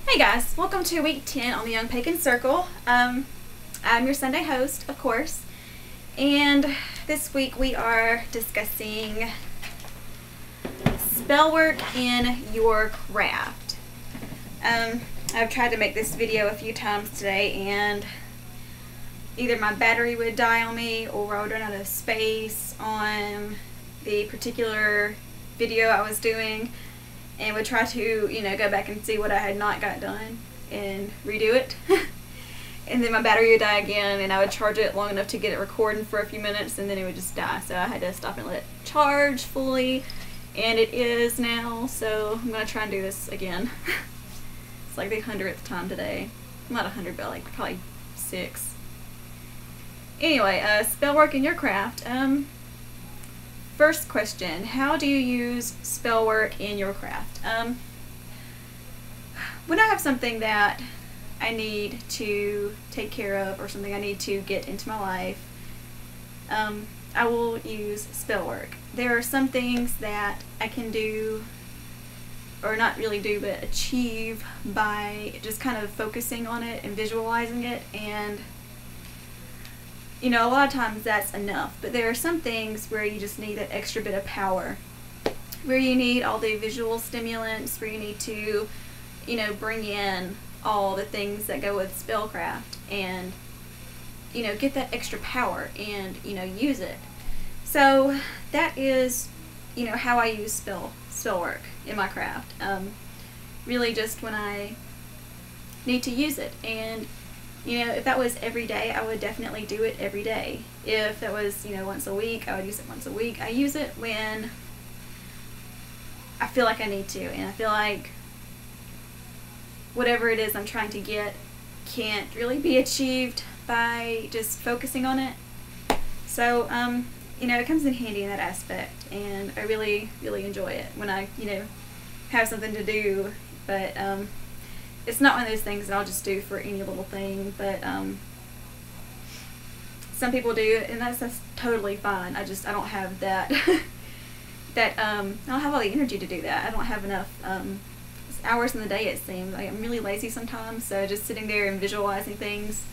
Hey guys, welcome to week 10 on the Young Pagan Circle. I'm your Sunday host, of course, and this week we are discussing spell work in your craft. I've tried to make this video a few times today, and either my battery would die on me or I would run out of space on the particular video I was doing, and would try to, go back and see what I had not got done and redo it. And then my battery would die again, and I would charge it long enough to get it recording for a few minutes, and then it would just die. So I had to stop and let it charge fully, and it is now, so I'm going to try and do this again. It's like the 100th time today. Not 100, but like probably 6. Anyway, spell work in your craft. First question, how do you use spell work in your craft? When I have something that I need to take care of or something I need to get into my life, I will use spell work. There are some things that I can do, or not really do, but achieve by just kind of focusing on it and visualizing it, and a lot of times that's enough, but there are some things where you just need that extra bit of power, where you need all the visual stimulants, where you need to, bring in all the things that go with spellcraft and, get that extra power and, use it. So that is, how I use spell work in my craft. Really just when I need to use it. And if that was every day, I would definitely do it every day. If that was, once a week, I would use it once a week. I use it when I feel like I need to, and I feel like whatever it is I'm trying to get can't really be achieved by just focusing on it. So, it comes in handy in that aspect, and I really, really enjoy it when I, have something to do, but, it's not one of those things that I'll just do for any little thing, but some people do, and that's totally fine. I don't have that, I don't have all the energy to do that. I don't have enough hours in the day, it seems. I'm really lazy sometimes, so just sitting there and visualizing things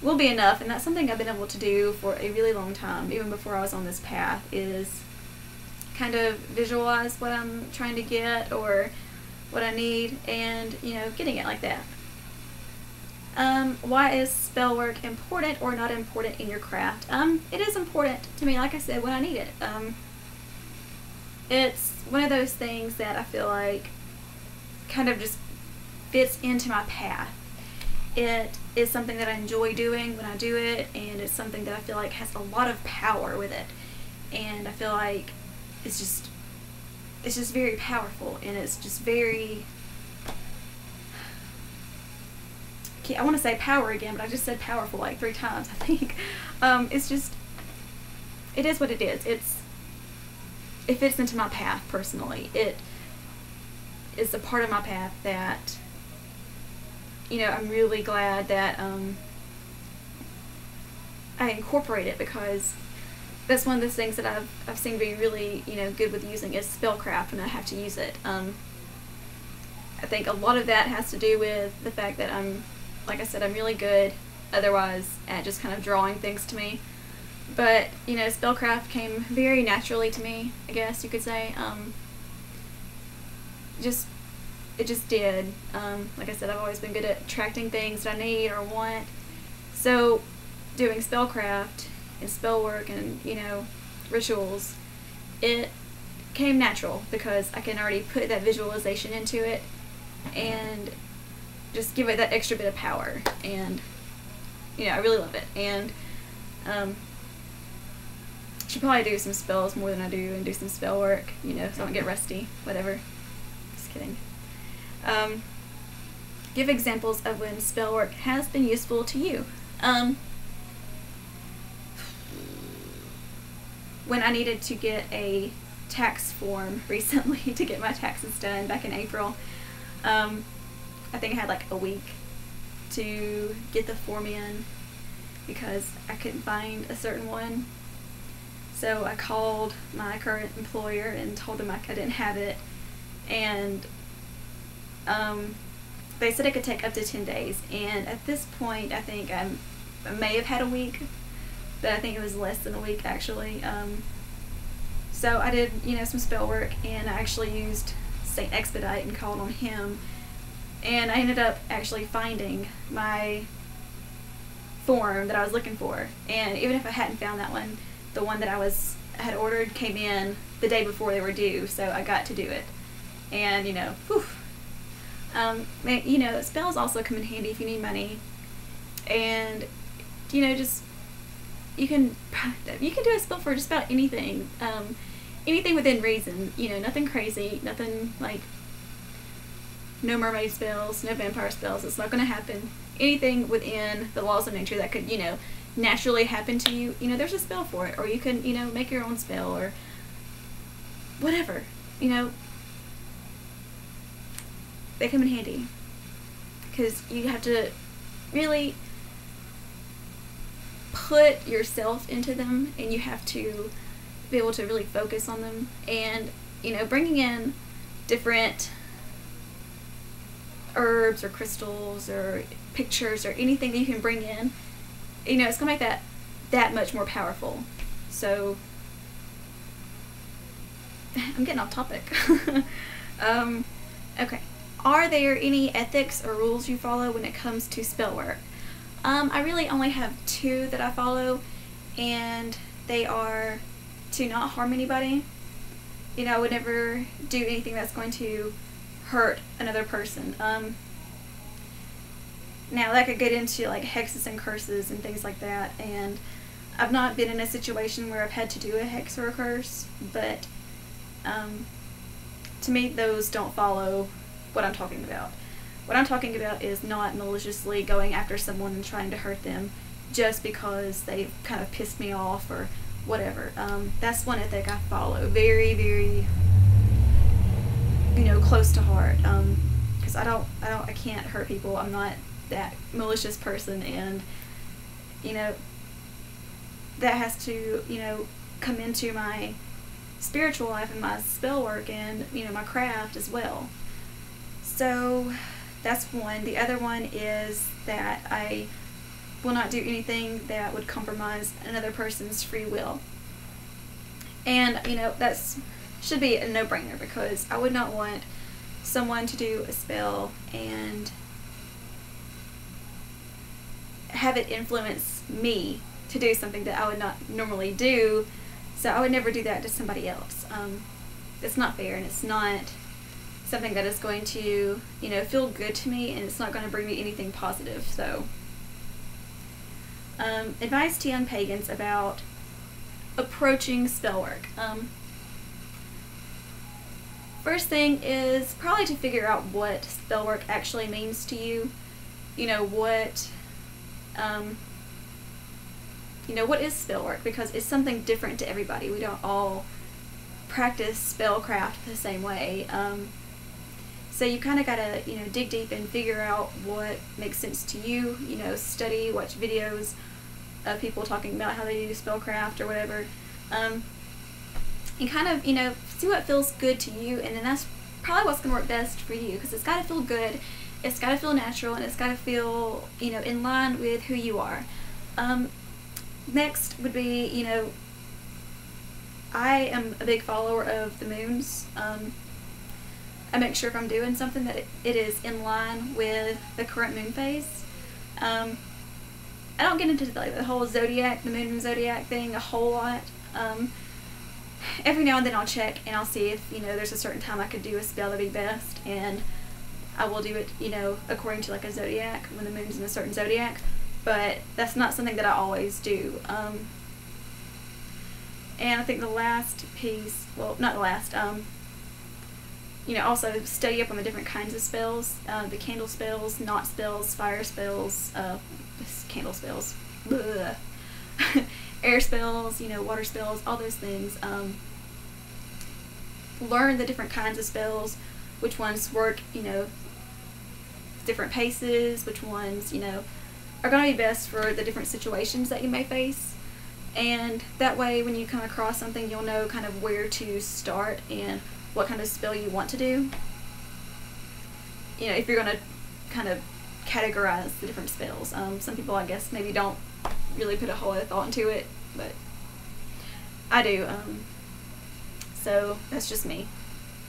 will be enough, and that's something I've been able to do for a really long time, even before I was on this path, is kind of visualize what I'm trying to get or what I need, and getting it like that. Why is spell work important or not important in your craft? It is important to me, like I said, when I need it. It's one of those things that I feel like kind of just fits into my path. It is something that I enjoy doing when I do it, and it's something that I feel like has a lot of power with it, and I feel like it's just very powerful, and it's just very, I want to say power again, but I just said powerful like 3 times, I think. It is what it is. It fits into my path personally. It is a part of my path that, I'm really glad that I incorporate it, because that's one of those things that I've seen be really, good with using is spellcraft when I have to use it. I think a lot of that has to do with the fact that like I said, I'm really good otherwise at just kind of drawing things to me. But, spellcraft came very naturally to me, I guess you could say. It just did. Like I said, I've always been good at attracting things that I need or want. So doing spellcraft and spell work and, rituals, it came natural because I can already put that visualization into it and just give it that extra bit of power, and I really love it. And should probably do some spells more than I do, and do some spell work, so I don't get rusty, whatever. Just kidding. Give examples of when spell work has been useful to you. When I needed to get a tax form recently to get my taxes done back in April, I think I had like a week to get the form in because I couldn't find a certain one. So I called my current employer and told them I didn't have it, and they said it could take up to 10 days, and at this point I think I may have had a week, but I think it was less than a week actually. So I did, you know, some spell work, and I actually used Saint Expedite and called on him, and I ended up actually finding my form that I was looking for. And even if I hadn't found that one, the one that I had ordered came in the day before they were due, so I got to do it. And you know, whew. You know, spells also come in handy if you need money, and you know, just you can do a spell for just about anything, anything within reason. You know, nothing crazy, nothing like no mermaid spells, no vampire spells. It's not going to happen. Anything within the laws of nature that could, you know, naturally happen to you. You know, there's a spell for it, or you can, you know, make your own spell or whatever. You know, they come in handy because you have to really put yourself into them, and you have to be able to really focus on them. And you know, bringing in different herbs or crystals or pictures or anything that you can bring in, you know, it's gonna make that much more powerful. So I'm getting off topic. Okay, are there any ethics or rules you follow when it comes to spell work? I really only have 2 that I follow, and they are to not harm anybody. You know, I would never do anything that's going to hurt another person. Now that could get into like hexes and curses and things like that, and I've not been in a situation where I've had to do a hex or a curse, but to me those don't follow what I'm talking about. What I'm talking about is not maliciously going after someone and trying to hurt them just because they've kind of pissed me off or whatever. That's one ethic I follow very, very, you know, close to heart. Because I can't hurt people. I'm not that malicious person, and you know, that has to, you know, come into my spiritual life and my spell work and, you know, my craft as well. So that's one. The other one is that I will not do anything that would compromise another person's free will. And you know, that's should be a no-brainer, because I would not want someone to do a spell and have it influence me to do something that I would not normally do. So I would never do that to somebody else. It's not fair, and it's not something that is going to, you know, feel good to me, and it's not going to bring me anything positive. So advice to young pagans about approaching spell work. First thing is probably to figure out what spell work actually means to you. You know, what is spell work, because it's something different to everybody. We don't all practice spellcraft the same way. So you kind of gotta, you know, dig deep and figure out what makes sense to you. You know, study, watch videos of people talking about how they do spellcraft or whatever, and kind of, you know, see what feels good to you, and then that's probably what's gonna work best for you, because it's gotta feel good, it's gotta feel natural, and it's gotta feel, you know, in line with who you are. Next would be, you know, I am a big follower of the moons. I make sure if I'm doing something that it is in line with the current moon phase. I don't get into the whole zodiac, the moon and zodiac thing a whole lot. Every now and then I'll check and I'll see if, you know, there's a certain time I could do a spell that'd be best, and I will do it, you know, according to like a zodiac, when the moon's in a certain zodiac, but that's not something that I always do. And I think the last piece, well, not the last, you know, also study up on the different kinds of spells, the candle spells, knot spells, fire spells, candle spells, air spells, you know, water spells, all those things. Learn the different kinds of spells, which ones work, you know, different paces, which ones, you know, are going to be best for the different situations that you may face. And that way, when you come across something, you'll know kind of where to start and what kind of spell you want to do. You know, if you're going to kind of categorize the different spells. Some people, I guess, maybe don't really put a whole lot of thought into it, but I do. So that's just me.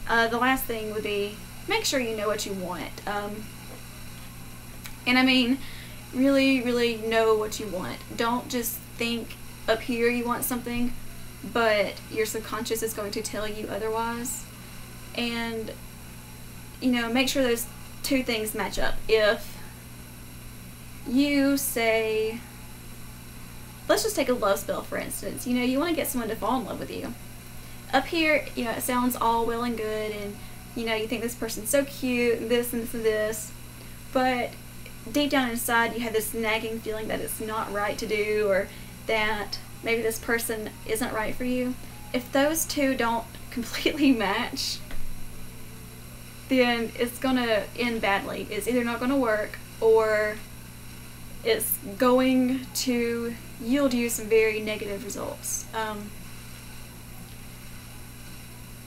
The last thing would be, make sure you know what you want. And I mean, really, really know what you want. Don't just think up here you want something, but your subconscious is going to tell you otherwise. And, you know, make sure those two things match up. If you say, let's just take a love spell for instance, you know, you want to get someone to fall in love with you. Up here, you know, it sounds all well and good, and, you know, you think this person's so cute, and this and this and this, but deep down inside you have this nagging feeling that it's not right to do, or that maybe this person isn't right for you. If those two don't completely match, then it's gonna end badly. It's either not gonna work, or it's going to yield you some very negative results.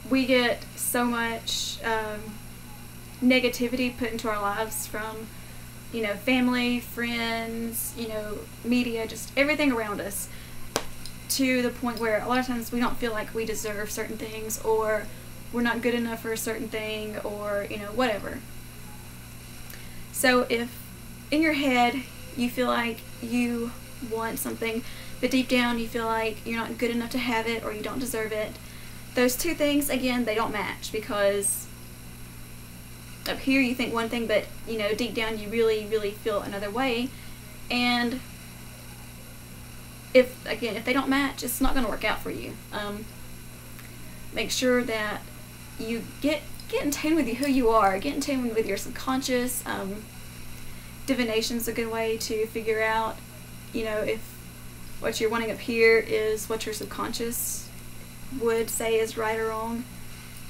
We get so much negativity put into our lives from, you know, family, friends, you know, media, just everything around us, to the point where a lot of times we don't feel like we deserve certain things, or we're not good enough for a certain thing, or, you know, whatever. So if in your head you feel like you want something, but deep down you feel like you're not good enough to have it, or you don't deserve it, those two things, again, they don't match, because up here you think one thing, but, you know, deep down you really, really feel another way. And if they don't match, it's not going to work out for you. Make sure that you get in tune with who you are, get in tune with your subconscious. Divination's a good way to figure out, you know, if what you're wanting up here is what your subconscious would say is right or wrong.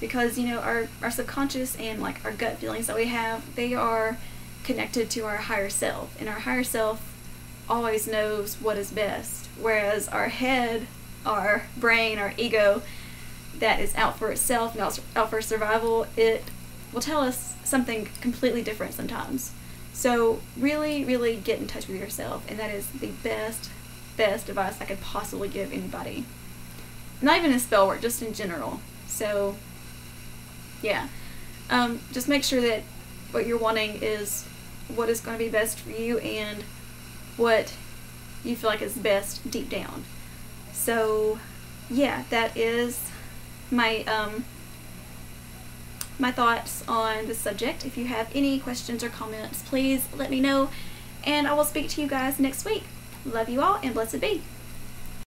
Because, you know, our subconscious and, like, our gut feelings that we have, they are connected to our higher self, and our higher self always knows what is best, whereas our head, our brain, our ego, that is out for itself and out for survival, it will tell us something completely different sometimes. So really, really get in touch with yourself, and that is the best advice I could possibly give anybody. Not even in spell work, just in general. So yeah, just make sure that what you're wanting is what is going to be best for you, and what you feel like is best deep down. So yeah, that is my my thoughts on this subject. If you have any questions or comments, please let me know, and I will speak to you guys next week. Love you all, and blessed be.